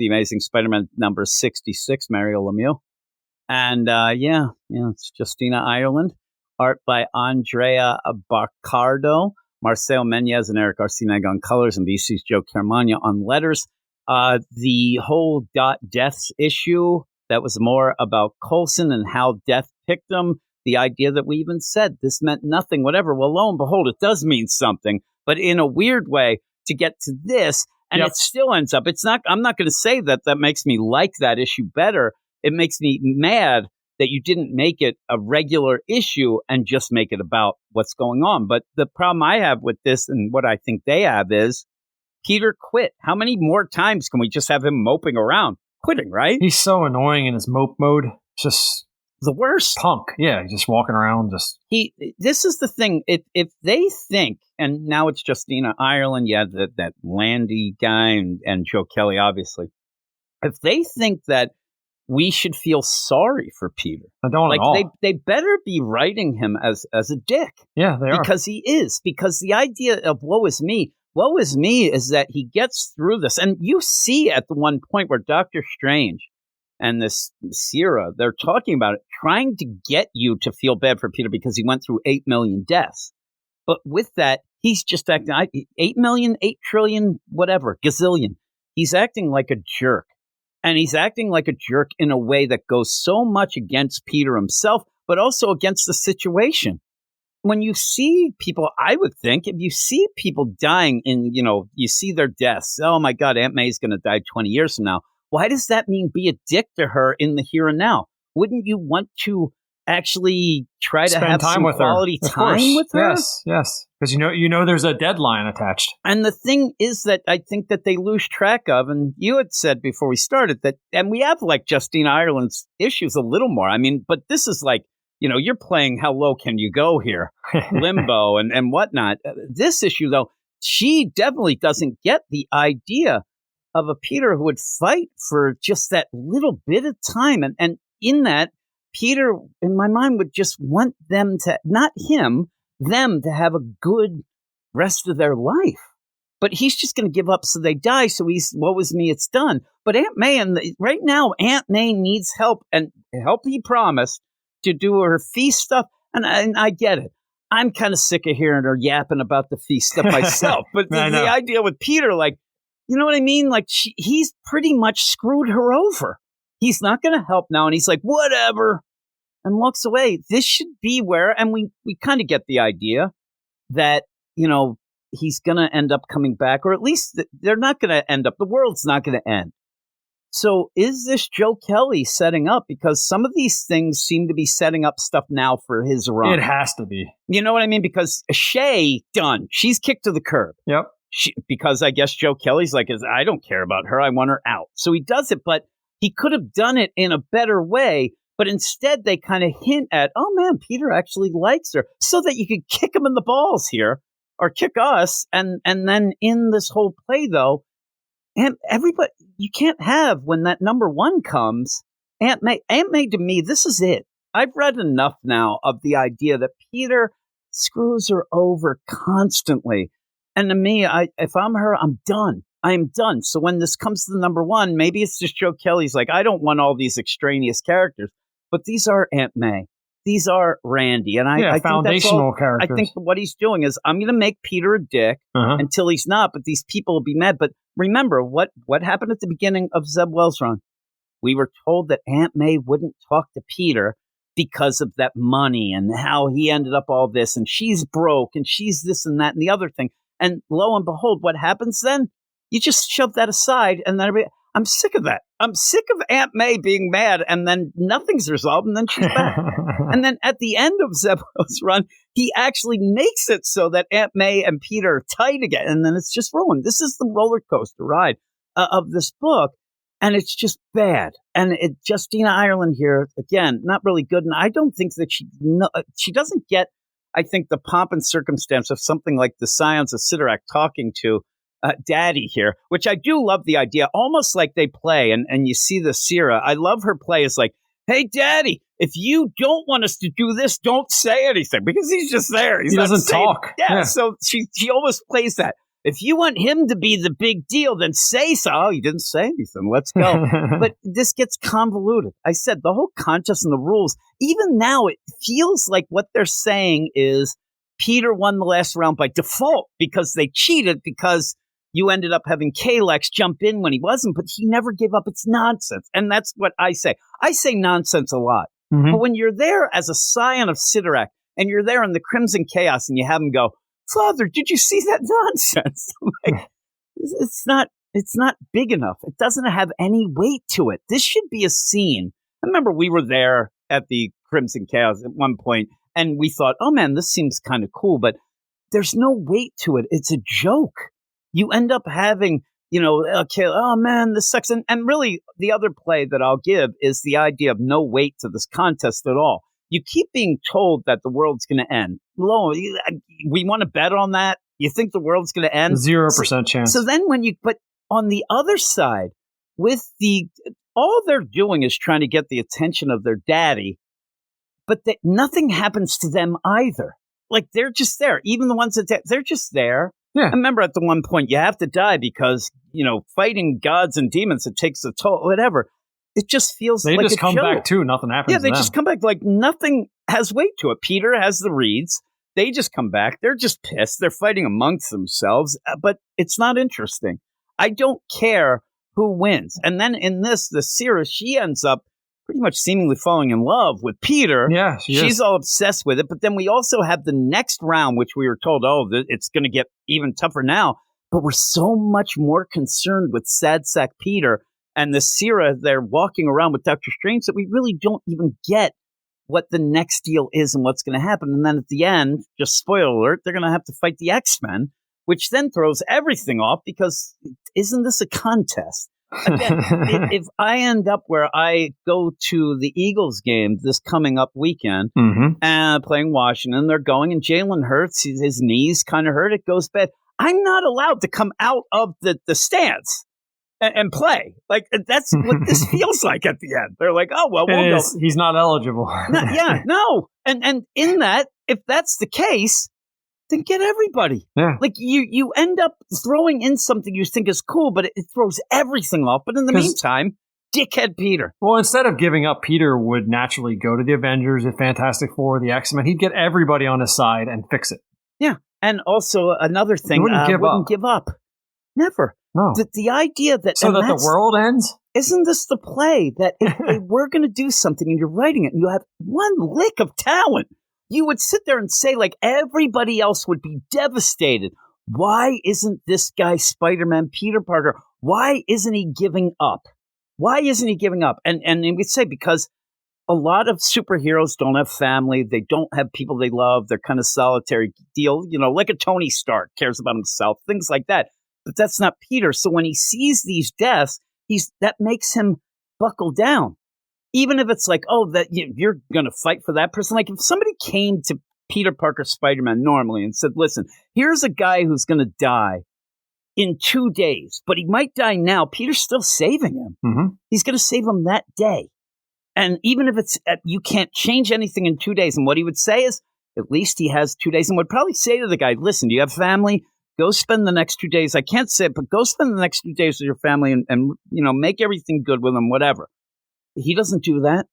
The Amazing Spider-Man number 66, Mario Lemieux. And it's Justina, Ireland. Art by Andrea Broccardo, Marcel Menez and Eric Arcineg on colors, and VC's Joe Caramagna on letters. The whole deaths issue, that was more about Coulson and how death picked him. The idea that we even said this meant nothing, whatever. Well, lo and behold, it does mean something, but in a weird way to get to this. And It still ends up, I'm not going to say that makes me like that issue better. It makes me mad that you didn't make it a regular issue and just make it about what's going on. But the problem I have with this, and what I think they have, is Peter quit. How many more times can we just have him moping around? Quitting, right? He's so annoying in his mope mode. Just the worst. Punk. Yeah, just walking around. This is the thing. If they think, and now it's Justina, Ireland, that Landy guy and Joe Kelly, obviously. If they think that we should feel sorry for Peter, I don't at all. They better be writing him as a dick. Yeah, they are. Because he is. Because the idea of woe is me is that he gets through this. And you see at the one point where Doctor Strange and this Sierra, they're talking about it, trying to get you to feel bad for Peter because he went through 8 million deaths. But with that, he's just acting 8 million, 8 trillion, whatever, gazillion. He's acting like a jerk. And he's acting like a jerk in a way that goes so much against Peter himself, but also against the situation. When you see people, I would think, if you see people dying you see their deaths, oh my God, Aunt May's going to die 20 years from now. Why does that mean be a dick to her in the here and now? Wouldn't you want to actually try to have some quality time with her? Yes. Because you know there's a deadline attached. And the thing is that I think that they lose track of, and you had said before we started that, and we have like Justine Ireland's issues a little more. I mean, but this is like, you're playing how low can you go here, limbo and whatnot. This issue, though, she definitely doesn't get the idea of a Peter who would fight for just that little bit of time. And in that, Peter, in my mind, would just want them to, not him, them to have a good rest of their life. But he's just going to give up so they die. So woe is me, it's done. But Aunt May, right now, Aunt May needs help, and help he promised to do her feast stuff. And I get it. I'm kind of sick of hearing her yapping about the feast stuff myself. But the idea with Peter, like, you know what I mean? Like, he's pretty much screwed her over. He's not going to help now. And he's like, whatever, and walks away. This should be where, and we kind of get the idea that, he's going to end up coming back, or at least they're not going to end up, the world's not going to end. So is this Joe Kelly setting up? Because some of these things seem to be setting up stuff now for his run. It has to be. You know what I mean? Because Shay, done. She's kicked to the curb. Yep. Because I guess Joe Kelly's like, I don't care about her. I want her out. So he does it, but he could have done it in a better way. But instead, they kind of hint at, oh, man, Peter actually likes her, so that you could kick him in the balls here, or kick us. And then in this whole play, though, and everybody, you can't have, when that number one comes, Aunt May. Aunt May, to me, this is it. I've read enough now of the idea that Peter screws her over constantly. And to me, if I'm her, I'm done. I am done. So when this comes to the number one, maybe it's just Joe Kelly's like, I don't want all these extraneous characters, but these are Aunt May. These are Randy. And I think foundational characters. I think what he's doing is, I'm going to make Peter a dick until he's not, but these people will be mad. But remember, what happened at the beginning of Zeb Wells' run? We were told that Aunt May wouldn't talk to Peter because of that money and how he ended up all this, and she's broke and she's this and that and the other thing. And lo and behold, what happens then? You just shove that aside, and then I'm sick of that. I'm sick of Aunt May being mad, and then nothing's resolved, and then she's back. And then at the end of Zeb's run, he actually makes it so that Aunt May and Peter are tight again, and then it's just rolling. This is the roller coaster ride of this book, and it's just bad. And Justina Ireland here, again, not really good, and I don't think that she doesn't get, I think, the pomp and circumstance of something like the Scions of Sidorak talking to Daddy here, which I do love the idea, almost like they play, and you see the Sierra. I love her play is like, hey, Daddy, if you don't want us to do this, don't say anything, because he's just there. He doesn't talk. Yeah, so she almost plays that. if you want him to be the big deal, then say so. Oh, he didn't say anything. Let's go. But this gets convoluted. I said the whole contest and the rules, even now, it feels like what they're saying is Peter won the last round by default because they cheated because you ended up having Kalex jump in when he wasn't, but he never gave up. It's nonsense. And that's what I say. I say nonsense a lot. Mm-hmm. But when you're there as a scion of Sidorak and you're there in the Crimson Chaos and you have him go, Father, did you see that nonsense? Like, it's not big enough. It doesn't have any weight to it. This should be a scene. I remember we were there at the Crimson Chaos at one point, and we thought, oh man, this seems kind of cool, but there's no weight to it. It's a joke. You end up having, okay, oh man, this sucks. And really, the other play that I'll give is the idea of no weight to this contest at all. You keep being told that the world's going to end. We want to bet on that. You think the world's going to end? 0% chance. So then but on the other side, all they're doing is trying to get the attention of their daddy, but nothing happens to them either. Like they're just there. Even the ones they're just there. Yeah. I remember at the one point you have to die because, fighting gods and demons, it takes a toll, whatever. It just feels like they just come back too. Nothing happens. Yeah, they just come back like nothing has weight to it. Peter has the reeds. They just come back. They're just pissed. They're fighting amongst themselves, but it's not interesting. I don't care who wins. And then in the Syrah, she ends up pretty much seemingly falling in love with Peter. Yeah, she's all obsessed with it. But then we also have the next round, which we were told, it's going to get even tougher now. But we're so much more concerned with Sad Sack Peter and the Syrah, they're walking around with Doctor Strange, that we really don't even get what the next deal is and what's going to happen. And then at the end, just spoiler alert, they're going to have to fight the X-Men, which then throws everything off because isn't this a contest? Again, if I end up where I go to the Eagles game this coming up weekend, playing Washington, they're going and Jalen Hurts, his knees kind of hurt, it goes bad. I'm not allowed to come out of the stands and play. Like, that's what this feels like at the end. They're like, oh, well, we'll go. He's not eligible. No. And in that, if that's the case, then get everybody. Yeah. Like, you end up throwing in something you think is cool, but it throws everything off. But in the meantime, dickhead Peter. Well, instead of giving up, Peter would naturally go to the Avengers, the Fantastic Four, the X-Men. He'd get everybody on his side and fix it. Yeah. And also another thing, wouldn't give up. Never. No. The idea that... So that the world ends? Isn't this the play? That if they were going to do something and you're writing it and you have one lick of talent, you would sit there and say, like, everybody else would be devastated. Why isn't this guy Spider-Man, Peter Parker? Why isn't he giving up? Why isn't he giving up? And we'd say because a lot of superheroes don't have family. They don't have people they love. They're kind of solitary deal, like a Tony Stark cares about himself, things like that. But that's not Peter. So when he sees these deaths, that makes him buckle down. Even if it's like, that you're going to fight for that person. Like if somebody came to Peter Parker Spider-Man normally and said, listen, here's a guy who's going to die in 2 days, but he might die now. Peter's still saving him. Mm-hmm. He's going to save him that day. And even if it's you can't change anything in 2 days. And what he would say is, at least he has 2 days, and would probably say to the guy, listen, do you have family? Go spend the next 2 days. I can't say it, but go spend the next 2 days with your family and make everything good with them, whatever. He doesn't do that.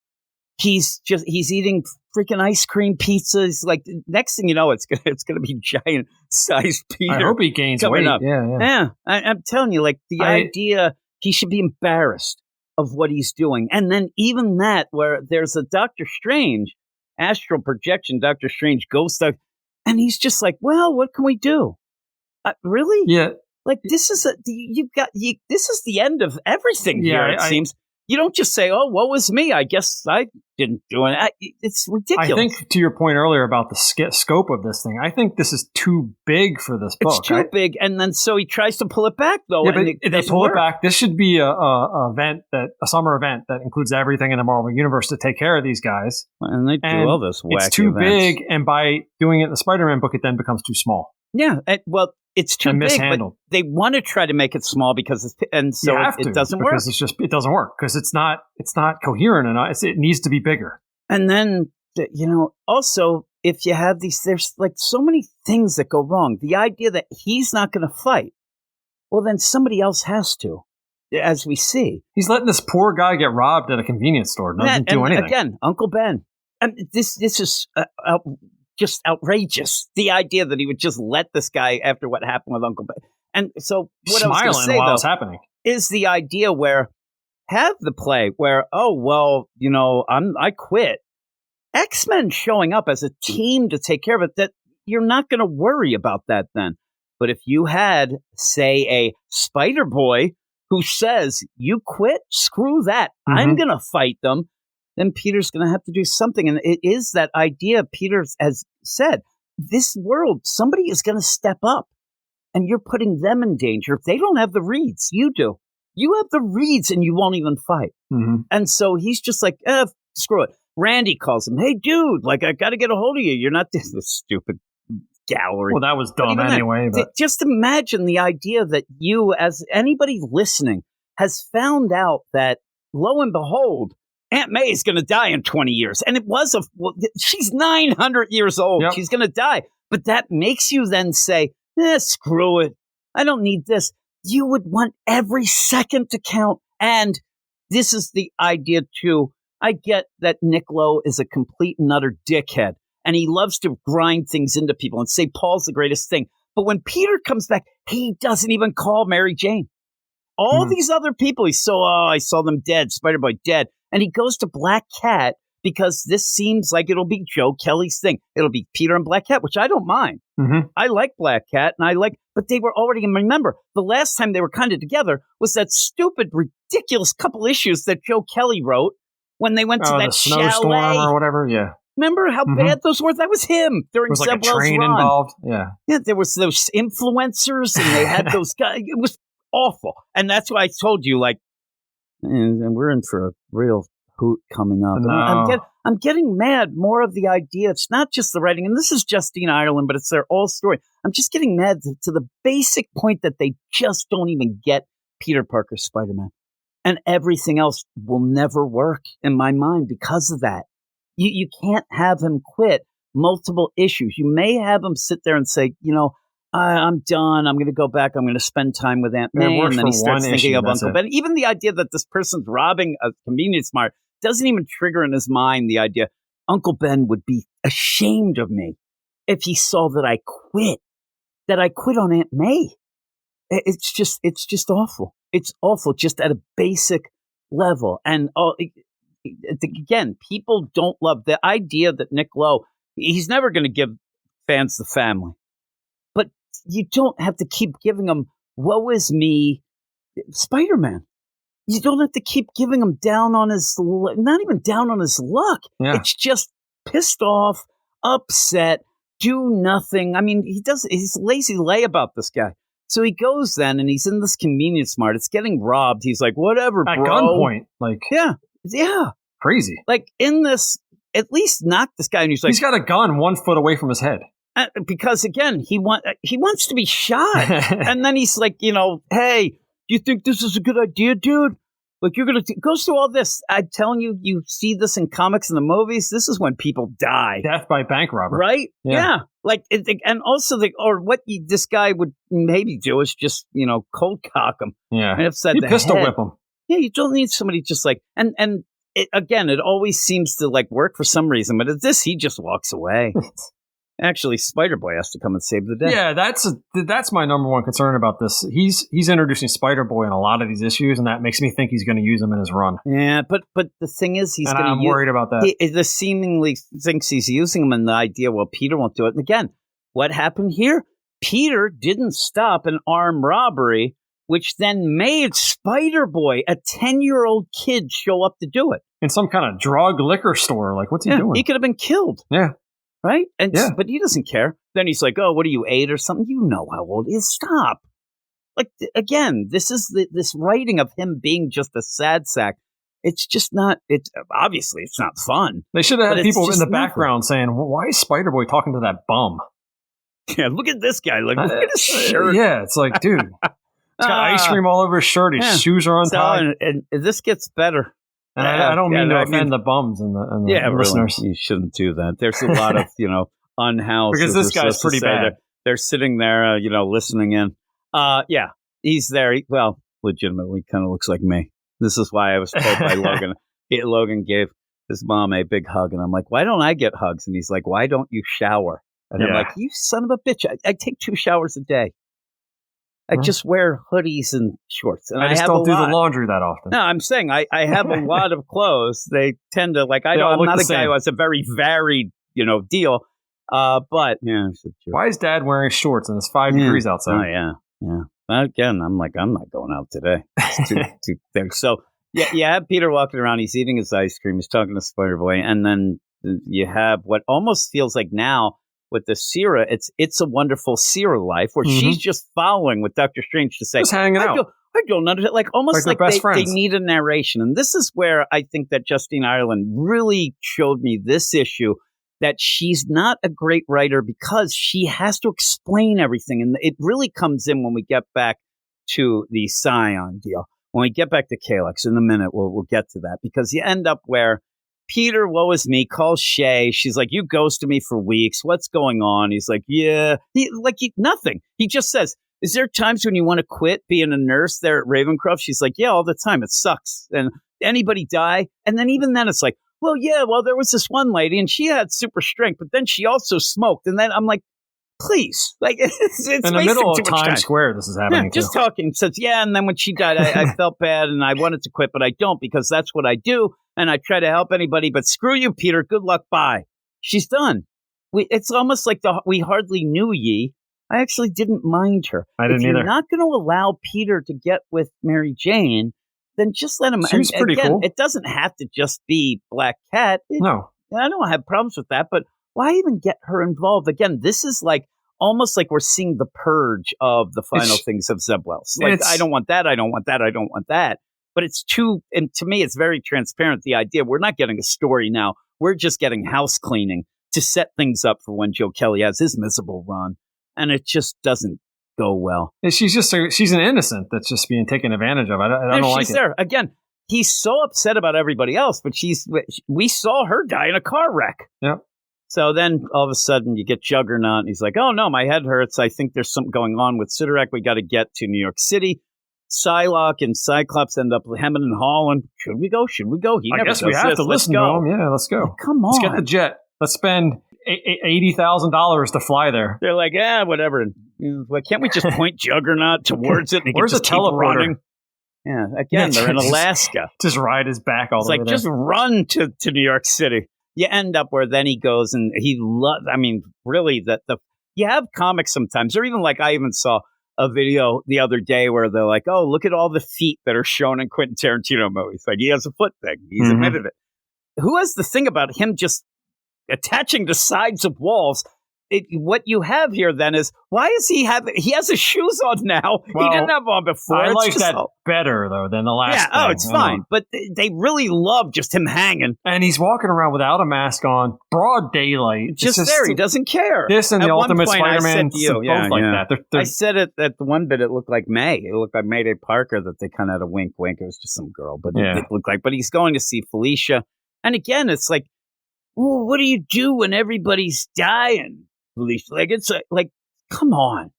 He's eating freaking ice cream pizzas. Like next thing you know, it's gonna be giant sized Peter. I hope he gains weight. Up. Yeah. I'm telling you, like the idea he should be embarrassed of what he's doing, and then even that where there's a Doctor Strange astral projection, Doctor Strange ghost, and he's just like, well, what can we do? Really? Yeah. Like this is this is the end of everything here. It seems. You don't just say, oh, what was me? I guess I didn't do it. It's ridiculous. I think to your point earlier about the scope of this thing, I think this is too big for this book. It's too big. And then so he tries to pull it back, though. Yeah, but if they pull it back, this should be a summer event that includes everything in the Marvel Universe to take care of these guys. And they do all this wacky It's too events. big, and by doing it in the Spider-Man book, it then becomes too small. Yeah, well, it's too big, but they want to try to make it small because it doesn't work. Because it doesn't work because it's not coherent enough. It needs to be bigger. And then also if you have there's like so many things that go wrong. The idea that he's not going to fight, well, then somebody else has to, as we see. He's letting this poor guy get robbed at a convenience store. Doesn't do anything. Again, Uncle Ben. And this is just outrageous. The idea that he would just let this guy after what happened with Uncle Ben. And so what I was going to say, while though, it's happening, is the idea where have the play where, oh, well, I quit. X-Men showing up as a team to take care of it, that you're not going to worry about that then. But if you had, say, a Spider-Boy who says, you quit, screw that, I'm going to fight them, then Peter's going to have to do something. And it is that idea Peter has said, this world, somebody is going to step up and you're putting them in danger. If they don't have the reeds, you do. You have the reeds and you won't even fight. And so he's just like, screw it. Randy calls him, hey, dude, like, I got to get a hold of you. You're not this stupid gallery. Well, that was dumb anyway. But just imagine the idea that you, as anybody listening, has found out that, lo and behold, Aunt May is going to die in 20 years. And it was she's 900 years old. Yep. She's going to die. But that makes you then say, screw it. I don't need this. You would want every second to count. And this is the idea, too. I get that Nick Lowe is a complete and utter dickhead. And he loves to grind things into people and say Paul's the greatest thing. But when Peter comes back, he doesn't even call Mary Jane. All these other people, I saw them dead, Spider-Boy dead. And he goes to Black Cat because this seems like it'll be Joe Kelly's thing. It'll be Peter and Black Cat, which I don't mind. I like Black Cat, but they were already, and remember, the last time they were kind of together was that stupid, ridiculous couple issues that Joe Kelly wrote when they went to that snowstorm chalet or whatever, yeah. Remember how bad those were? That was him during There was like a train run. involved, yeah. Yeah, there was those influencers, and they had those guys. It was awful. And that's why I told you, like, and we're in for a real hoot coming up. No. I'm getting mad more of the idea. It's not just the writing, and this is Justina Ireland, but it's their whole story. I'm just getting mad to the basic point that they just don't even get Peter Parker's Spider-Man. And everything else will never work in my mind because of that. You can't have him quit multiple issues. You may have him sit there and say, I'm done. I'm going to go back. I'm going to spend time with Aunt May. And then he starts thinking of Uncle Ben. Even the idea that this person's robbing a convenience mart doesn't even trigger in his mind the idea Uncle Ben would be ashamed of me if he saw that I quit on Aunt May. It's just awful. It's awful just at a basic level. And again, people don't love the idea that Nick Lowe, he's never going to give fans the family. But you don't have to keep giving them, woe is me, Spider-Man. You don't have to keep giving him not even down on his luck. Yeah. It's just pissed off, upset, do nothing. I mean, he's lazy lay about this guy. So he goes then, and he's in this convenience mart. It's getting robbed. He's like, whatever, bro. At gunpoint. Like, yeah. Crazy. Like, in this, at least knock this guy. And he's like, he's got a gun 1 foot away from his head. Because, again, he wants to be shot. And then he's like, hey, do you think this is a good idea, dude? Like, you're going to goes through all this. I'm telling you, you see this in comics and the movies. This is when people die. Death by bank robber. Right? Yeah. Like, and also, this guy would maybe do is just, cold cock him. Yeah. And upside you the pistol head. whip him. Yeah, you don't need somebody just like, and it always seems to like work for some reason, but at this, he just walks away. Actually, Spider-Boy has to come and save the day. Yeah, that's my number one concern about this. He's introducing Spider-Boy in a lot of these issues, and that makes me think he's going to use him in his run. Yeah, but the thing is, I'm worried about that. He seemingly thinks he's using him in the idea, well, Peter won't do it. And again, what happened here? Peter didn't stop an armed robbery, which then made Spider-Boy, a 10-year-old kid, show up to do it. In some kind of drug liquor store. Like, what's he doing? He could have been killed. Yeah. Right? But he doesn't care. Then he's like, oh, what are you, 8 or something? You know how old he is. Stop. Like, again, this is this writing of him being just a sad sack. It's just not, obviously, it's not fun. They should have had people in the background saying, well, why is Spider-Boy talking to that bum? Yeah, look at this guy. Like, look at his shirt. Yeah, it's like, dude, he's got ice cream all over his shirt. His shoes are untied. And this gets better. And I don't mean to offend the bums and the listeners. Really, you shouldn't do that. There's a lot of, unhoused. Because this guy's pretty bad. They're sitting there, listening in. He's there. Legitimately kind of looks like me. This is why I was told by Logan. Logan gave his mom a big hug, and I'm like, why don't I get hugs? And he's like, why don't you shower? And I'm like, you son of a bitch. I take 2 showers a day. I just wear hoodies and shorts. And I just don't do the laundry that often. No, I'm saying I have a lot of clothes. They tend to, I'm not a guy who has a very varied, deal. But, yeah. Why is Dad wearing shorts and it's 5 degrees outside? Oh, yeah. Again, I'm like, I'm not going out today. It's too thick. So, you have Peter walking around. He's eating his ice cream. He's talking to Spider-Boy. And then you have what almost feels like now with the Sierra, it's a wonderful Sierra life where she's just following with Doctor Strange to say, just hanging out. I don't understand. Almost like they need a narration. And this is where I think that Justina Ireland really showed me this issue, that she's not a great writer because she has to explain everything. And it really comes in when we get back to the Scion deal. When we get back to Calyx in a minute, we'll get to that, because you end up where Peter, woe is me, calls Shay. She's like, you ghosted me for weeks. What's going on? He's like, yeah. Nothing. He just says, is there times when you want to quit being a nurse there at Ravencroft? She's like, yeah, all the time. It sucks. And anybody die? And then even then it's like, there was this one lady and she had super strength, but then she also smoked. And then I'm like, please. It's in the middle of Times Square, this is happening. Just talking. Says, and then when she died, I felt bad and I wanted to quit, but I don't, because that's what I do. And I try to help anybody, but screw you, Peter. Good luck. Bye. She's done. It's almost like we hardly knew Yi. I actually didn't mind her. I didn't either. If you're not going to allow Peter to get with Mary Jane, then just let him. She's pretty cool. It doesn't have to just be Black Cat. No. I don't have problems with that, but why even get her involved? Again, this is almost like we're seeing the purge of the final things of Zeb Wells. I don't want that. I don't want that. I don't want that. But it's and to me, it's very transparent. The idea, we're not getting a story now. We're just getting house cleaning to set things up for when Joe Kelly has his miserable run. And it just doesn't go well. She's an innocent that's just being taken advantage of. I don't like it. She's there. Again, he's so upset about everybody else, but we saw her die in a car wreck. Yep. So then all of a sudden you get Juggernaut and he's like, oh no, my head hurts. I think there's something going on with Sidorak. We got to get to New York City. Psylocke and Cyclops end up hemming and hawing. Should we go? I guess we have to listen to him. Yeah, let's go. Come on. Let's get the jet. Let's spend $80,000 to fly there. They're like, whatever. Can't we just point Juggernaut towards it? And where's the teleporter? Yeah, again, they're in Alaska. Just ride his back all the way there. Just run to New York City. You end up where then he goes and he loves, really, you have comics sometimes, or even I even saw a video the other day where they're like, oh, look at all the feet that are shown in Quentin Tarantino movies. He has a foot thing. He's admitted it. Who has the thing about him just attaching to sides of walls? What you have here then is, why is he has his shoes on now? Well, he didn't have on before. I like that better though than the last thing. Oh, it's fine. But they really love just him hanging. And he's walking around without a mask on, broad daylight. Just there, he doesn't care. This and the Ultimate Spider-Man, both like that. I said it at the one bit, it looked like May. It looked like Mayday Parker, that they kind of had a wink. It was just some girl, but it looked like. But he's going to see Felicia. And again, it's like, well, what do you do when everybody's dying? It's come on,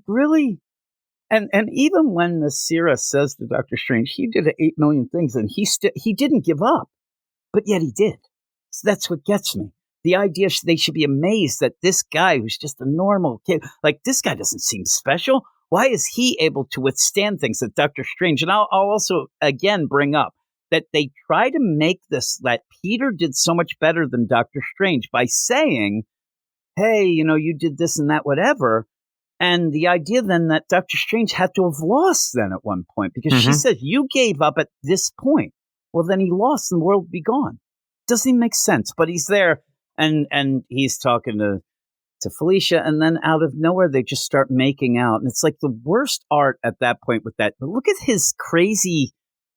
really? And even when the Sierra says to Doctor Strange, he did 8 million things and he didn't give up, but yet he did. So that's what gets me. The idea they should be amazed that this guy who's just a normal kid, this guy doesn't seem special. Why is he able to withstand things that Doctor Strange? And I'll also again bring up that they try to make this that Peter did so much better than Doctor Strange by saying, hey, you did this and that, whatever. And the idea then that Doctor Strange had to have lost then at one point, because she said, you gave up at this point. Well, then he lost and the world would be gone. Doesn't even make sense. But he's there and he's talking to Felicia. And then out of nowhere, they just start making out. And it's like the worst art at that point with that. But look at his crazy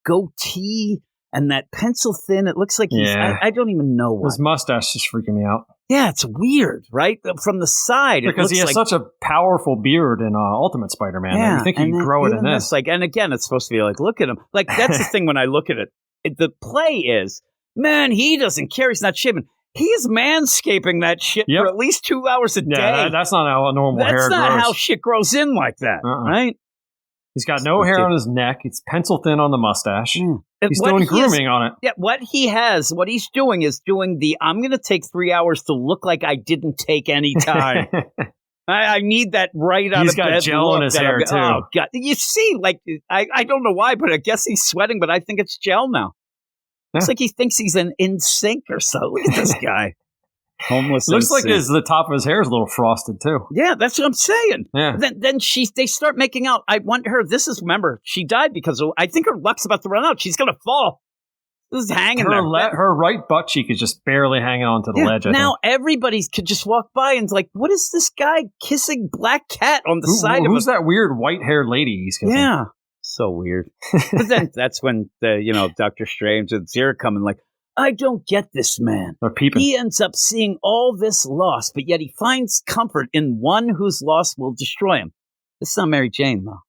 goatee and that pencil thin. It looks like I don't even know what. His mustache is freaking me out. Yeah, it's weird, right? From the side. Because he has such a powerful beard in Ultimate Spider-Man. Yeah, you think he'd grow it in this. Like, and again, it's supposed to be like, look at him. Like, that's the thing when I look at it. The play is, man, he doesn't care. He's not shaving. He is manscaping that shit for at least 2 hours a day. That's not how a normal hair grows. That's not how shit grows in like that, right? He's got no hair on his neck. It's pencil thin on the mustache. He's doing grooming on it. Yeah, what he's doing is doing I'm going to take 3 hours to look like I didn't take any time. I need that right out of bed. He's got gel in his hair, too. Oh, God. You see, like, I don't know why, but I guess he's sweating, but I think it's gel now. It's like he thinks he's in sync or so. Look at this guy. Homeless. Looks like the top of his hair is a little frosted too. Yeah, that's what I'm saying. Yeah. Then they start making out. I want her. Remember, she died because I think her luck's about to run out. She's gonna fall. This is hanging there. Her right butt cheek is just barely hanging onto the ledge. Now everybody could just walk by and like, what is this guy kissing Black Cat on the side of? Who's that weird white-haired lady he's kissing? Yeah, so weird. But then that's when Dr. Strange and Zira come and like, I don't get this man. They're peeping. He ends up seeing all this loss, but yet he finds comfort in one whose loss will destroy him. It's not Mary Jane, though.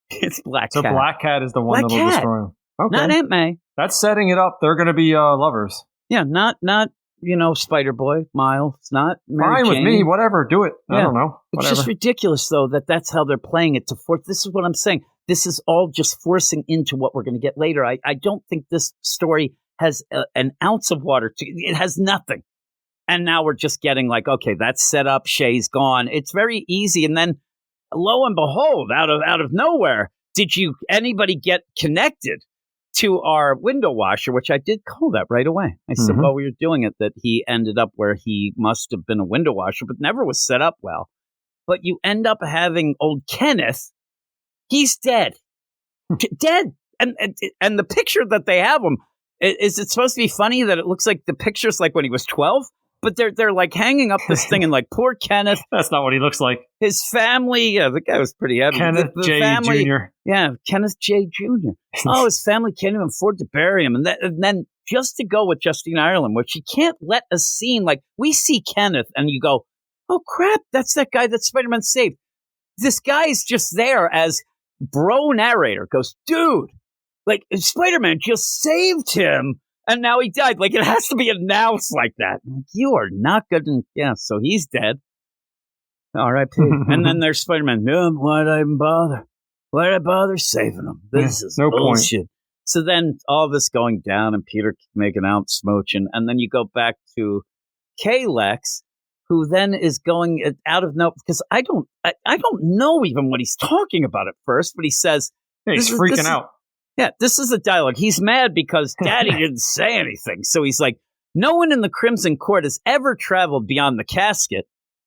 It's Black Cat. So Black Cat is the one that will destroy him. Okay. Not Aunt May. That's setting it up. They're going to be lovers. Yeah, not Spider-Boy, Miles. Not Mary Fine Jane. with me. Whatever. Do it. I don't know. Whatever. It's just ridiculous, though, that's how they're playing it to force. This is what I'm saying. This is all just forcing into what we're going to get later. I don't think this story has an ounce of water to it. Has nothing. And now we're just getting like, okay, that's set up. Shay's gone. It's very easy. And then lo and behold, out of nowhere, anybody get connected to our window washer, which I did call that right away. I said, while we were doing it, that he ended up where he must have been a window washer, but never was set up well. But you end up having old Kenneth. He's dead. Dead. And the picture that they have him, is it supposed to be funny that it looks like the picture's like when he was 12? But they're like hanging up this thing and like, poor Kenneth. That's not what he looks like. His family, the guy was pretty heavy. Kenneth J. Jr. Yeah, Kenneth J. Jr. His family can't even afford to bury him. And then just to go with Justina Ireland, where she can't let a scene like, we see Kenneth and you go, oh crap, that's that guy that Spider-Man saved. This guy's just there as bro narrator, goes, dude, like, Spider-Man just saved him, and now he died. Like, it has to be announced like that. Like, you are not good. So he's dead. R.I.P. And then there's Spider-Man. Why'd I even bother? Why'd I bother saving him? This is no bullshit. Point. So then all this going down, and Peter making out, smooching, and then you go back to K-Lex, who then is going out of no, because I don't know even what he's talking about at first, but he says, he's freaking out. Yeah, this is the dialogue. He's mad because Daddy didn't say anything. So he's like, no one in the Crimson Court has ever traveled beyond the casket.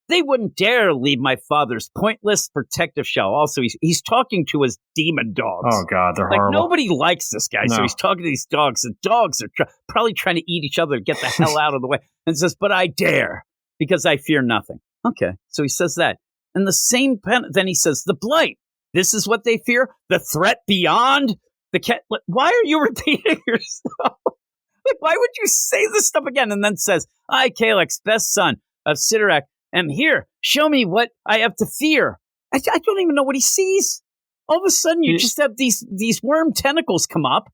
They wouldn't dare leave my father's pointless protective shell. Also, he's talking to his demon dogs. Oh, God, they're horrible. Nobody likes this guy, so he's talking to these dogs. The dogs are probably trying to eat each other to get the hell out of the way. And says, but I dare, because I fear nothing. Okay, so he says that. And the same pen, then he says, the blight. This is what they fear? The threat beyond? The cat. Why are you repeating yourself? Like, why would you say this stuff again? And then says, I, Kalex, best son of Sidorak, am here. Show me what I have to fear. I don't even know what he sees. All of a sudden, you just have these worm tentacles come up.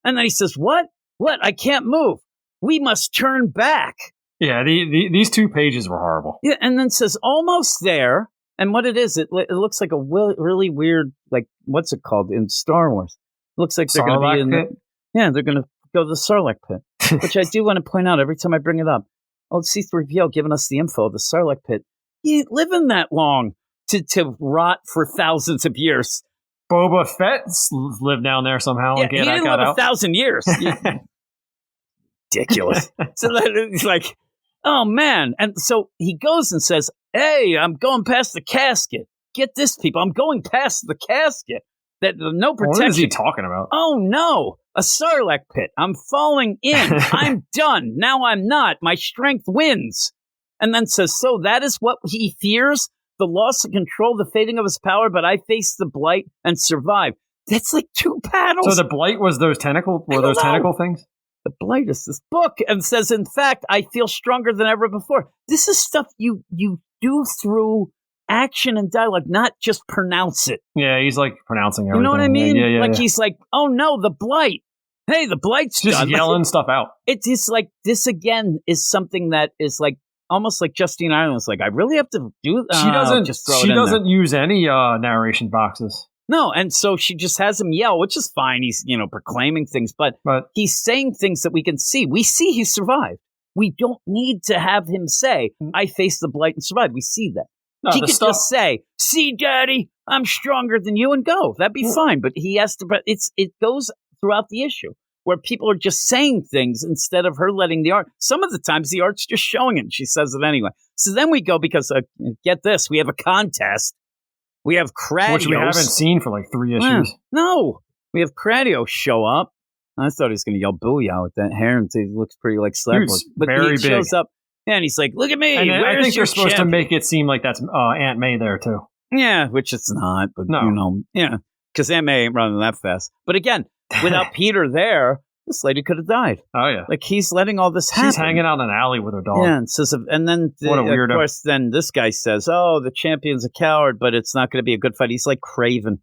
And then he says, what? What? I can't move. We must turn back. Yeah, these 2 pages were horrible. Yeah, and then says, almost there. And what it is, it looks like a really weird, like, what's it called in Star Wars? Looks like they're going to be in they're going to go to the Sarlacc pit, which I do want to point out every time I bring it up. Old C-3PO giving us the info of the Sarlacc pit. He ain't living that long to rot for thousands of years. Boba Fett lived down there somehow. Yeah, he didn't live 1,000 years. Ridiculous. So then he's like, oh, man. And so he goes and says, hey, I'm going past the casket. Get this, people. I'm going past the casket. That no protection. What is he talking about? Oh, no. A Sarlacc pit. I'm falling in. I'm done. Now I'm not. My strength wins. And then says, so that is what he fears? The loss of control, the fading of his power, but I faced the blight and survived. That's like 2 panels. So the blight was those tentacle things? The Blight is this book, and says, in fact, I feel stronger than ever before. This is stuff you do through action and dialogue, not just pronounce it. Yeah, he's like pronouncing everything. You know what I mean? Yeah. He's like, oh no, the Blight. Hey, the Blight's just done. Yelling stuff out. It's like, this again is something that is like, almost like Justina Ireland's like, I really have to do She doesn't use any narration boxes. No, and so she just has him yell, which is fine. He's, proclaiming things, but he's saying things that we can see. We see he survived. We don't need to have him say, I faced the Blight and survived. We see that. No, he could just say, see, Daddy, I'm stronger than you, and go. That'd be fine. But he has to, it goes throughout the issue where people are just saying things instead of her letting the art. Some of the times the art's just showing it, and she says it anyway. So then we go, because get this, we have a contest. We have Kradios. Which we haven't seen for like 3 issues. No. We have Kradios show up. I thought he was going to yell booyah with that hair, and he looks pretty like Slapbook. But he shows up, and he's like, look at me. And I think they're supposed to make it seem like that's Aunt May there, too. Yeah, which it's not. But, because Aunt May ain't running that fast. But again, without Peter there, this lady could have died. Oh, yeah. Like, he's letting all this happen. She's hanging out in an alley with her dog. Yeah, and then, what a weirdo. Of course, then this guy says, oh, the champion's a coward, but it's not going to be a good fight. He's like Kraven.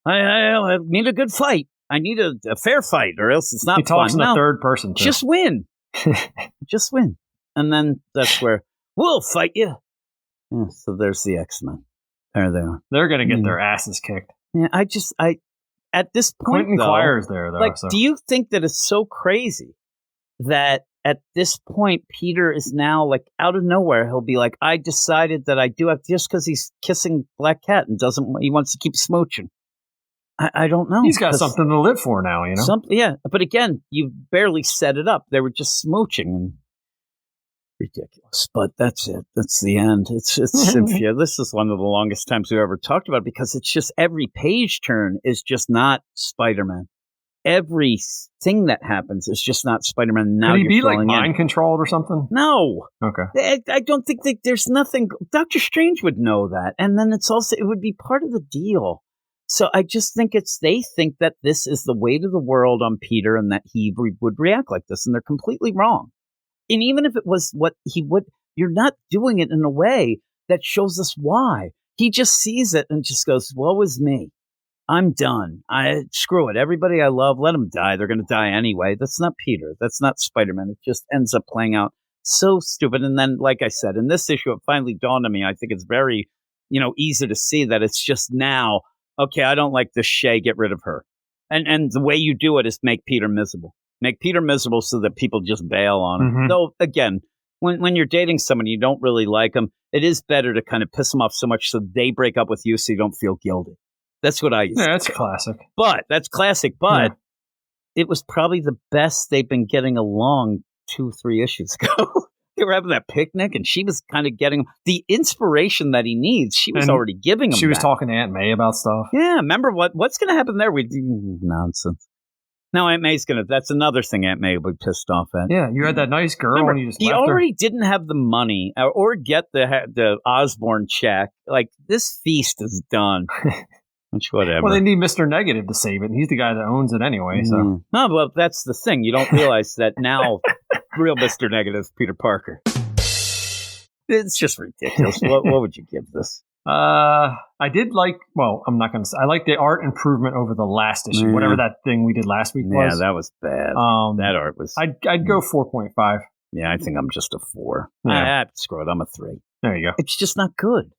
I need a good fight. I need a fair fight, or else it's not fun. He talks in the third person, too. Just win. Just win. And then that's where, we'll fight you. Yeah, so there's the X-Men. There they are. They're going to get their asses kicked. Yeah, at this point, Quentin Quire's there, though. Like, do you think that it's so crazy that at this point, Peter is now, like, out of nowhere, he'll be like, I decided that I do have, just because he's kissing Black Cat and he wants to keep smooching. I don't know. He's got something to live for now, Yeah, but again, you barely set it up. They were just smooching, and ridiculous. But that's it. That's the end. It's Cynthia. This is one of the longest times we've ever talked about it, because it's just every page turn is just not Spider-Man. Everything that happens is just not Spider-Man. Now could he be like mind controlled or something? No. Okay. I don't think that there's nothing. Doctor Strange would know that, and then it would be part of the deal. So I just think they think that this is the weight of the world on Peter, and that he would react like this, and they're completely wrong. And even if it was what he would, you're not doing it in a way that shows us why. He just sees it and just goes, woe is me. I'm done. Screw it. Everybody I love, let them die. They're going to die anyway. That's not Peter. That's not Spider-Man. It just ends up playing out so stupid. And then, like I said, in this issue, it finally dawned on me. I think it's very, easy to see that it's just now, okay, I don't like this Shay. Get rid of her. And the way you do it is make Peter miserable. Make Peter miserable so that people just bail on him. Mm-hmm. Though, again, when you're dating someone you don't really like them, it is better to kind of piss them off so much so they break up with you so you don't feel guilty. That's what I used to that's do. classic. But that's classic. But it was probably the best they've been getting along 2-3 issues ago. They were having that picnic, and she was kind of getting the inspiration that he needs. She was already giving him. She was talking to Aunt May about stuff. Yeah, remember what's going to happen there? We do nonsense. Now Aunt May's that's another thing Aunt May will be pissed off at. Yeah, you had that nice girl, Remember, and you just he left already her. didn't have the money or get the Osborne check. Like, this feast is done. Which, whatever. Well, they need Mr. Negative to save it. He's the guy that owns it anyway. So no, well, that's the thing. You don't realize that now. Real Mr. Negative, Peter Parker. It's just ridiculous. What would you give this? I did like. Well, I'm not going to say. I like the art improvement over the last issue. Whatever that thing we did last week was. Yeah, that was bad. That art was. I'd go 4.5. Yeah, I think I'm just a 4. Yeah. Screw it. I'm a 3. There you go. It's just not good.